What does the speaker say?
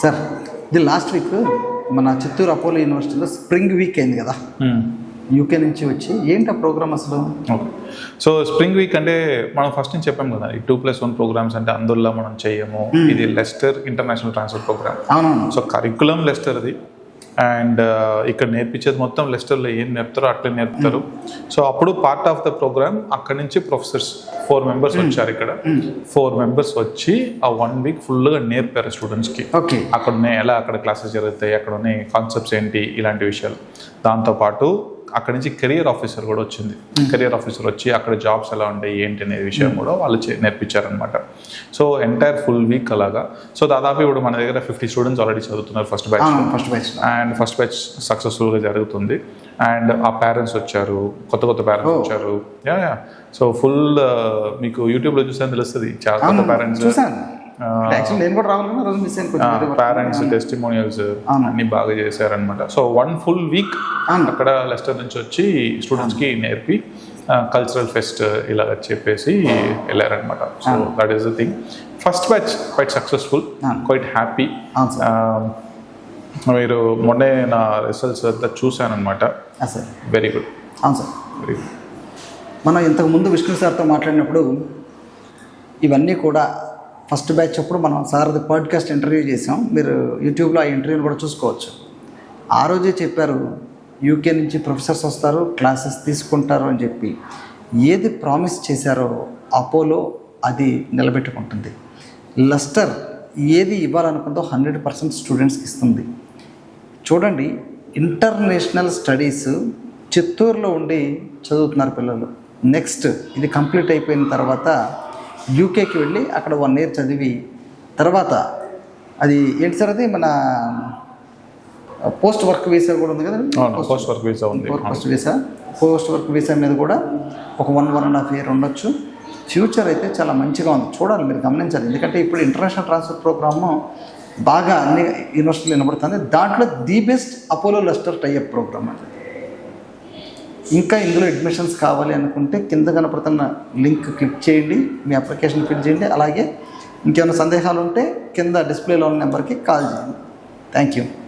Sir ఇది last week మన Chittoor Apollo యూనివర్సిటీలో స్ప్రింగ్ వీక్ అయింది కదా, యూకే నుంచి వచ్చి ఏంటి ఆ ప్రోగ్రామ్ అసలు? సో స్ప్రింగ్ వీక్ అంటే మనం ఫస్ట్ నుంచి చెప్పాం కదా, ఈ 2+1 ప్రోగ్రామ్స్ అంటే అందులో మనం చేయము. ఇది లెస్టర్ ఇంటర్నేషనల్ ట్రాన్స్ఫర్ ప్రోగ్రామ్. అవునవును. సో కరికులం లెస్టర్ది, అండ్ ఇక్కడ నేర్పించేది మొత్తం లెస్టర్లో ఏం నేర్పుతారో అట్లా నేర్పుతారు. సో అప్పుడు పార్ట్ ఆఫ్ ద ప్రోగ్రామ్ అక్కడ నుంచి ప్రొఫెసర్స్ 4 members వచ్చారు. ఇక్కడ 4 members వచ్చి ఆ 1 week ఫుల్గా నేర్పారు స్టూడెంట్స్కి. ఓకే, అక్కడ ఎలా అక్కడ క్లాసెస్ జరుగుతాయి, అక్కడ ఉన్న కాన్సెప్ట్స్ ఏంటి, ఇలాంటి విషయాలు. దాంతోపాటు అక్కడ నుంచి కెరియర్ ఆఫీసర్ కూడా వచ్చింది. కెరియర్ ఆఫీసర్ వచ్చి అక్కడ జాబ్స్ ఎలా ఉంటాయి ఏంటి అనే విషయం కూడా వాళ్ళు నేర్పించారనమాట. సో ఎంటైర్ ఫుల్ వీక్ అలాగా. సో దాదాపు ఇప్పుడు మన దగ్గర 50 students ఆల్రెడీ చదువుతున్నారు first batch. And first batch సక్సెస్ఫుల్గా జరుగుతుంది. అండ్ ఆ పేరెంట్స్ వచ్చారు, కొత్త పేరెంట్స్ వచ్చారు. సో ఫుల్ మీకు యూట్యూబ్లో చూస్తే తెలుస్తుంది, చాలా కొత్త పేరెంట్స్, పేరెంట్స్ టెస్టిమోనియల్స్ అన్ని బాగా చేశారనమాట. సో 1 full week అక్కడ లెస్టర్ నుంచి వచ్చి స్టూడెంట్స్కి నేర్పి కల్చరల్ ఫెస్ట్ ఇలా చెప్పేసి వెళ్ళారనమాట. So that is the thing. First batch quite successful, quite happy. మీరు మొన్నే నా రిజల్ట్స్ అంతా చూశానమాట. Very good. అవును సార్, వెరీ గుడ్. మనం ఇంతకుముందు విష్ణు సార్తో మాట్లాడినప్పుడు ఇవన్నీ కూడా ఫస్ట్ బ్యాచ్ అప్పుడు మనం సార్ది పాడ్కాస్ట్ ఇంటర్వ్యూ చేసాం. మీరు యూట్యూబ్లో ఆ ఇంటర్వ్యూని కూడా చూసుకోవచ్చు. ఆ రోజే చెప్పారు యూకే నుంచి ప్రొఫెసర్స్ వస్తారు, క్లాసెస్ తీసుకుంటారు అని చెప్పి. ఏది ప్రామిస్ చేశారో అపోలో అది నిలబెట్టుకుంటుంది. లెస్టర్ ఏది ఇవ్వాలనుకుందో 100% స్టూడెంట్స్కి ఇస్తుంది. చూడండి, ఇంటర్నేషనల్ స్టడీస్ చిత్తూరులో ఉండి చదువుతున్నారు పిల్లలు. నెక్స్ట్ ఇది కంప్లీట్ అయిపోయిన తర్వాత యూకేకి వెళ్ళి అక్కడ 1 year చదివి తర్వాత అది ఏంటి సార్, అది మన పోస్ట్ వర్క్ వీసా కూడా ఉంది కదా. పోస్ట్ వర్క్ వీసా ఉంది. పోస్ట్ వర్క్ వీసా మీద కూడా ఒక 1.5 year ఉండొచ్చు. ఫ్యూచర్ అయితే చాలా మంచిగా ఉంది, చూడాలి, మీరు గమనించాలి. ఎందుకంటే ఇప్పుడు ఇంటర్నేషనల్ ట్రాన్స్ఫర్ ప్రోగ్రామ్ బాగా అన్ని యూనివర్సిటీలు వినబడుతుంది. దాంట్లో the best Apollo Leicester tie up programme అండి. ఇంకా ఇందులో అడ్మిషన్స్ కావాలి అనుకుంటే కింద కనపడుతున్న లింక్ క్లిక్ చేయండి, మీ అప్లికేషన్ ఫిల్ చేయండి. అలాగే ఇంకేమైనా సందేహాలు ఉంటే కింద డిస్ప్లేలో ఉన్న నెంబర్కి కాల్ చేయండి. Thank you.